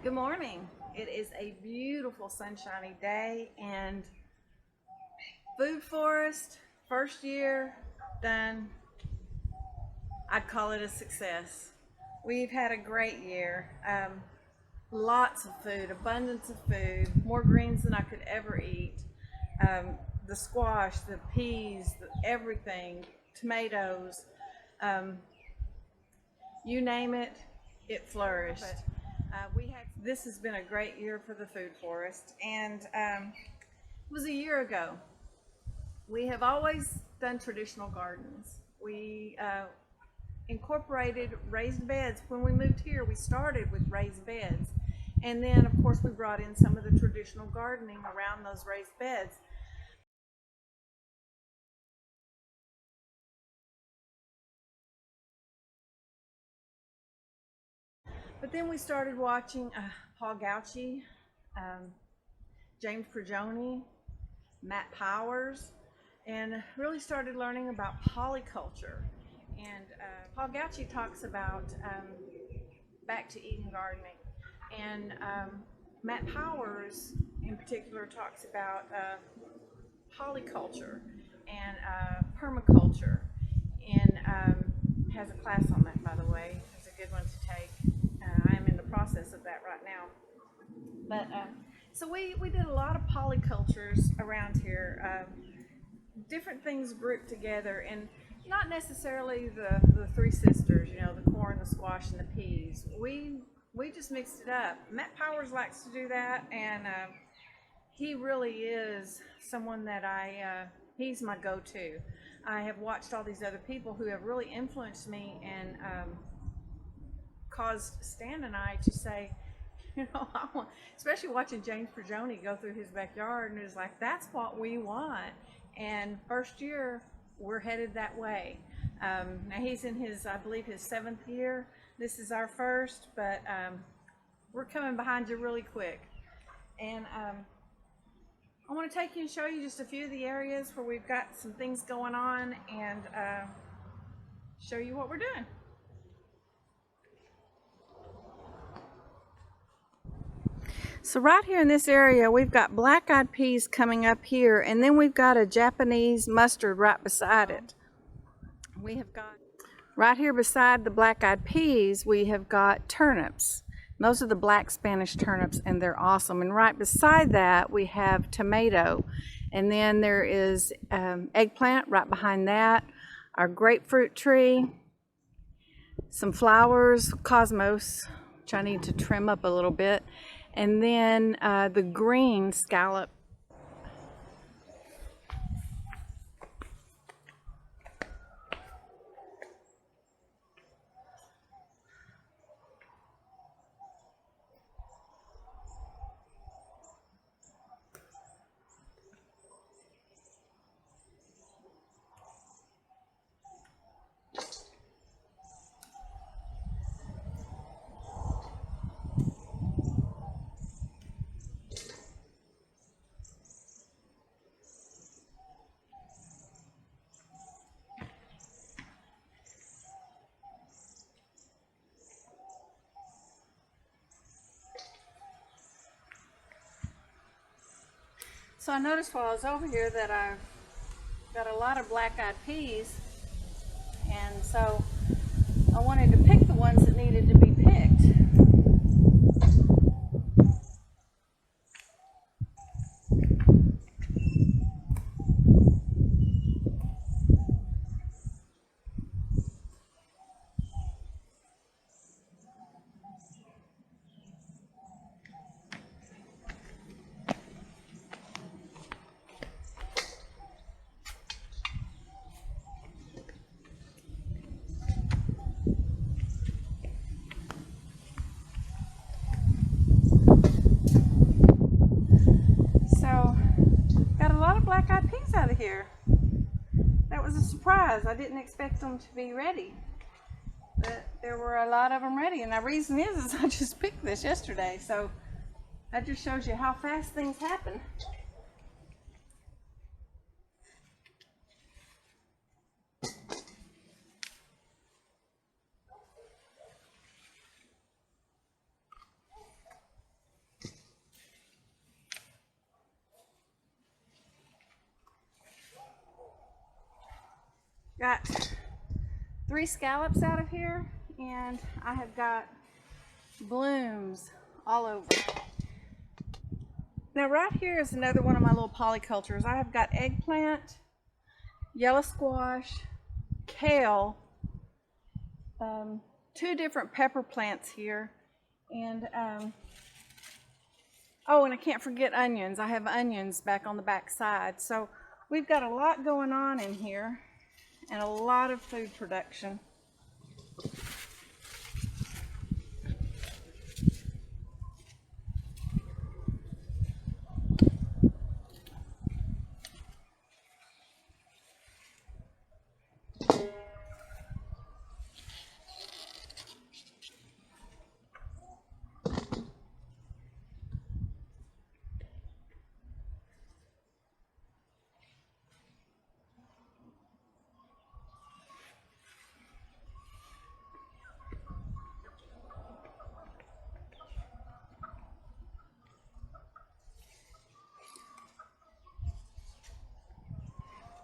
Good morning. It is a beautiful sunshiny day and food forest, first year done. I'd call it a success. We've had a great year. Lots of food, abundance of food, more greens than I could ever eat. The squash, the peas, everything, tomatoes, you name it, it flourished. This has been a great year for the food forest, and it was a year ago. We have always done traditional gardens. We incorporated raised beds. When we moved here, we started with raised beds, and then of course we brought in some of the traditional gardening around those raised beds. But then we started watching Paul Gauchi, James Prigioni, Matt Powers, and really started learning about polyculture. And Paul Gauchi talks about back to Eden gardening, and Matt Powers in particular talks about polyculture and permaculture, and has a class on that, by the way. It's a good one to take. I am in the process of that right now. But so we did a lot of polycultures around here, different things grouped together, and not necessarily the three sisters, you know, the corn, the squash, and the peas. We just mixed it up. Matt Powers likes to do that, and he really is someone that he's my go-to. I have watched all these other people who have really influenced me and caused Stan and I to say, you know, especially watching James Prigioni go through his backyard, and it was like, that's what we want. And first year, we're headed that way. Now he's in his, I believe, his 7th year. This is our first, but we're coming behind you really quick. And I want to take you and show you just a few of the areas where we've got some things going on, and show you what we're doing. So right here in this area, we've got black-eyed peas coming up here, and then we've got a Japanese mustard right beside it. We have got, right here beside the black-eyed peas, we have got turnips. Those are the black Spanish turnips, and they're awesome. And right beside that, we have tomato. And then there is eggplant right behind that, our grapefruit tree, some flowers, cosmos, which I need to trim up a little bit, and then the green scallop. So I noticed while I was over here that I've got a lot of black-eyed peas, and so I wanted to pick the ones that needed to be picked. Black-eyed peas out of here. That was a surprise. I didn't expect them to be ready, but there were a lot of them ready, and the reason is I just picked this yesterday, so that just shows you how fast things happen. Got 3 scallops out of here, and I have got blooms all over. Now right here is another one of my little polycultures. I have got eggplant, yellow squash, kale, 2 different pepper plants here, and oh, and I can't forget onions. I have onions back on the back side. So we've got a lot going on in here and a lot of food production.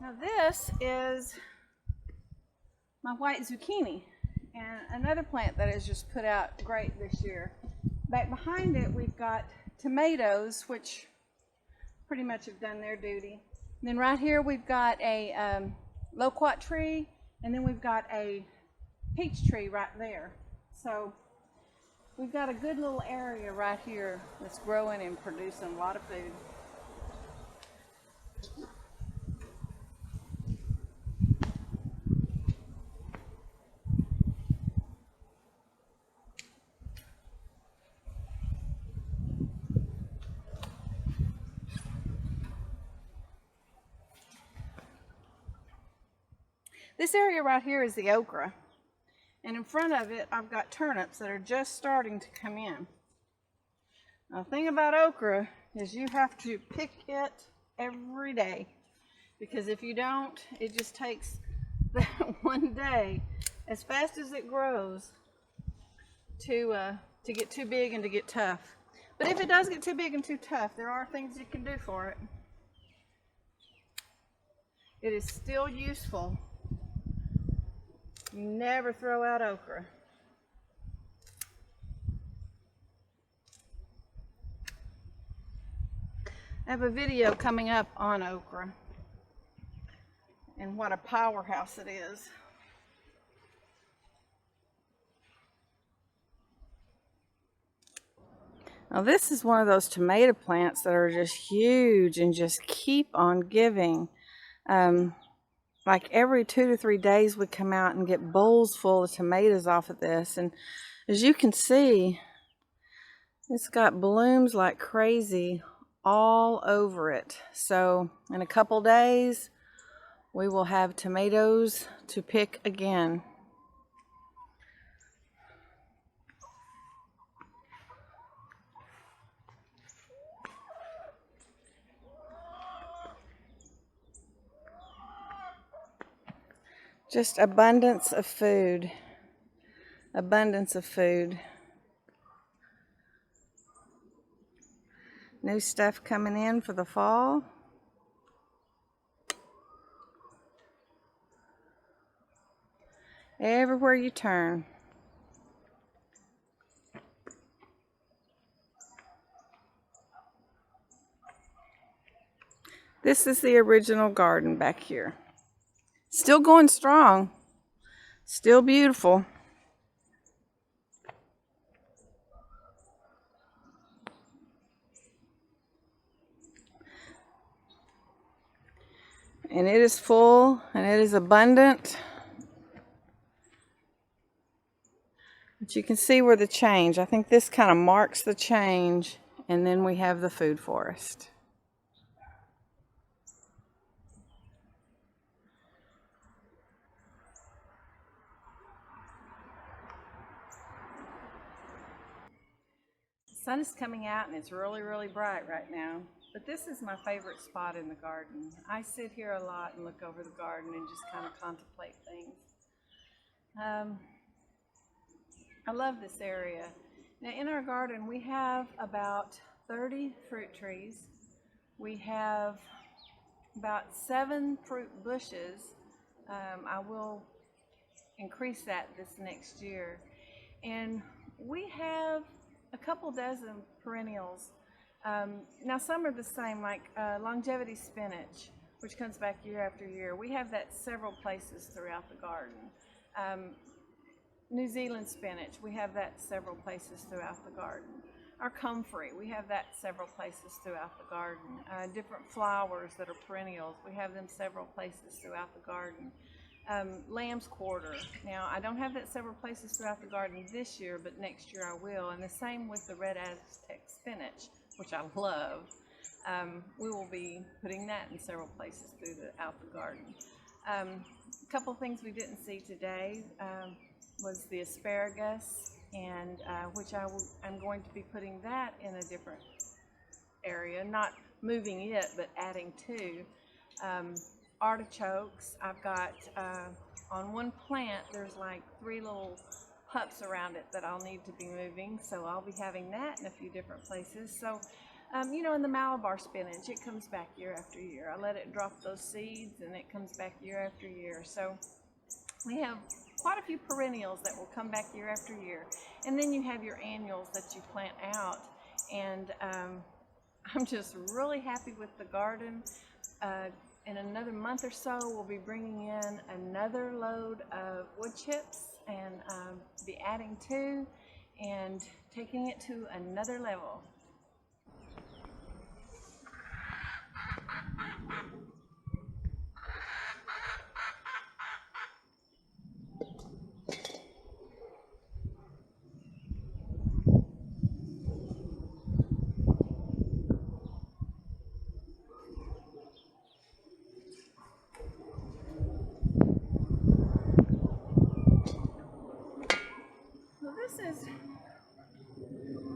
Now this is my white zucchini, and another plant that has just put out great this year. Back behind it we've got tomatoes, which pretty much have done their duty. And then right here we've got a loquat tree, and then we've got a peach tree right there. So we've got a good little area right here that's growing and producing a lot of food. This area right here is the okra, and in front of it I've got turnips that are just starting to come in. Now the thing about okra is you have to pick it every day, because if you don't, it just takes that one day, as fast as it grows, to get too big and to get tough. But if it does get too big and too tough, there are things you can do for it. It is still useful. You never throw out okra. I have a video coming up on okra and what a powerhouse it is. Now this is one of those tomato plants that are just huge and just keep on giving. Like every 2 to 3 days we come out and get bowls full of tomatoes off of this, and as you can see, it's got blooms like crazy all over it. So in a couple days we will have tomatoes to pick again. Just abundance of food. Abundance of food. New stuff coming in for the fall. Everywhere you turn. This is the original garden back here. Still going strong. Still beautiful. And it is full and it is abundant. But you can see where the change, I think this kind of marks the change, and then we have the food forest. The sun is coming out and it's really, really bright right now. But this is my favorite spot in the garden. I sit here a lot and look over the garden and just kind of contemplate things. I love this area. Now in our garden we have about 30 fruit trees. We have about 7 fruit bushes, I will increase that this next year. And we have a couple dozen perennials. Now some are the same, like longevity spinach, which comes back year after year. We have that several places throughout the garden. New Zealand spinach, we have that several places throughout the garden. Our comfrey, we have that several places throughout the garden. Different flowers that are perennials, we have them several places throughout the garden. Lamb's quarter, now I don't have that several places throughout the garden this year, but next year I will. And the same with the red Aztec spinach, which I love. We will be putting that in several places throughout the garden. A couple things we didn't see today was the asparagus, and which I'm going to be putting that in a different area, not moving it, but adding to. Artichokes, I've got on one plant, there's like 3 little pups around it that I'll need to be moving, so I'll be having that in a few different places. So, you know, in the Malabar spinach, it comes back year after year. I let it drop those seeds and it comes back year after year. So we have quite a few perennials that will come back year after year. And then you have your annuals that you plant out. And I'm just really happy with the garden. In another month or so, we'll be bringing in another load of wood chips and be adding to and taking it to another level.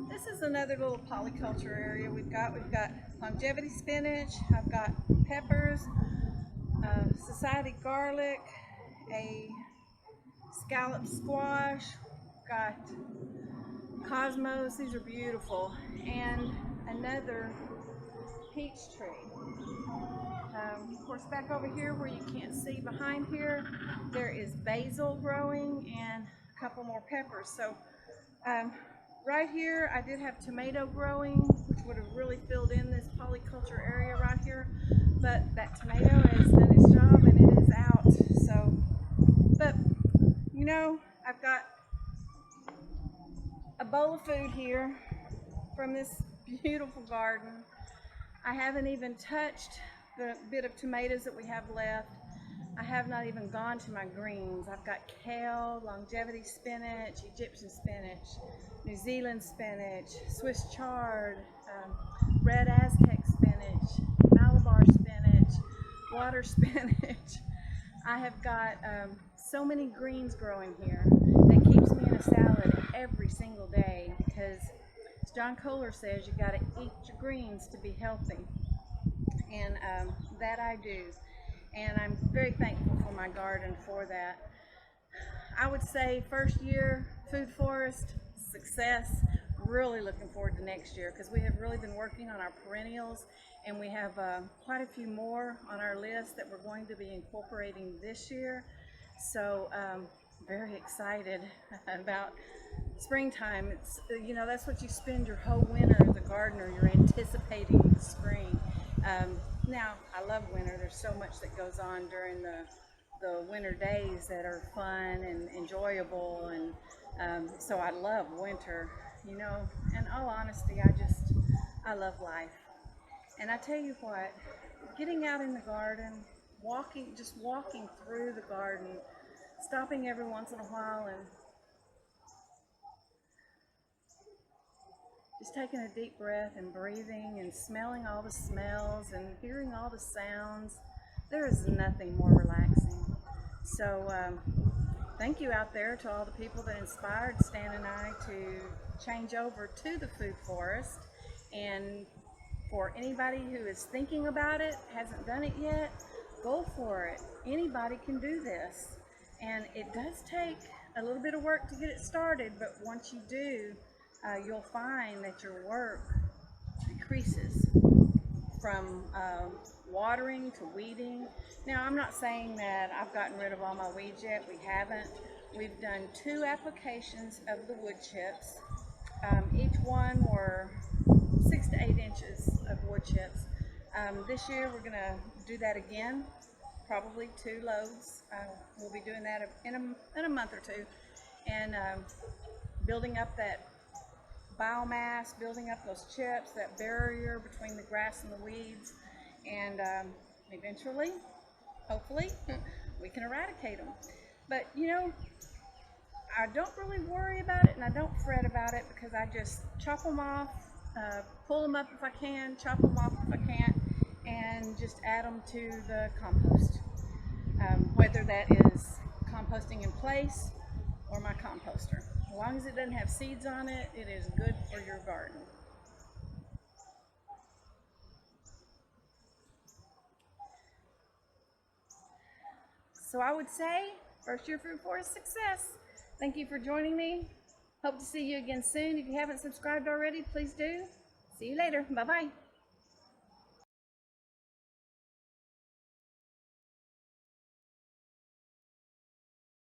This is another little polyculture area we've got. We've got longevity spinach, I've got peppers, society garlic, a scallop squash, got cosmos, these are beautiful, and another peach tree. Of course, back over here where you can't see behind here, there is basil growing and a couple more peppers. So right here, I did have tomato growing, which would have really filled in this polyculture area right here. But that tomato has done its job and it is out. So, but you know, I've got a bowl of food here from this beautiful garden. I haven't even touched the bit of tomatoes that we have left. I have not even gone to my greens. I've got kale, longevity spinach, Egyptian spinach, New Zealand spinach, Swiss chard, red Aztec spinach, Malabar spinach, water spinach. I have got so many greens growing here that keeps me in a salad every single day, because as John Kohler says, you got to eat your greens to be healthy, and that I do. And I'm very thankful for my garden for that. I would say first year food forest success. Really looking forward to next year, because we have really been working on our perennials, and we have quite a few more on our list that we're going to be incorporating this year. So very excited about springtime. It's, you know, that's what you spend your whole winter as a gardener. You're anticipating the spring. Now, I love winter. There's so much that goes on during the winter days that are fun and enjoyable, and so I love winter, you know. In all honesty, I love life. And I tell you what, getting out in the garden, just walking through the garden, stopping every once in a while and just taking a deep breath and breathing and smelling all the smells and hearing all the sounds, there is nothing more relaxing. So thank you out there to all the people that inspired Stan and I to change over to the food forest. And for anybody who is thinking about it, hasn't done it yet, go for it. Anybody can do this. And it does take a little bit of work to get it started, but once you do, you'll find that your work decreases. from watering to weeding. Now, I'm not saying that I've gotten rid of all my weeds yet. We haven't. We've done 2 applications of the wood chips. Each one were 6 to 8 inches of wood chips. This year we're going to do that again, probably 2 loads. We'll be doing that in a month or 2, and building up that biomass, building up those chips, that barrier between the grass and the weeds, and eventually, hopefully, we can eradicate them. But you know, I don't really worry about it and I don't fret about it, because I just chop them off, pull them up if I can, chop them off if I can't, and just add them to the compost. Whether that is composting in place or my composter. As long as it doesn't have seeds on it, it is good for your garden. So I would say, first year fruit forest success. Thank you for joining me. Hope to see you again soon. If you haven't subscribed already, please do. See you later. Bye-bye.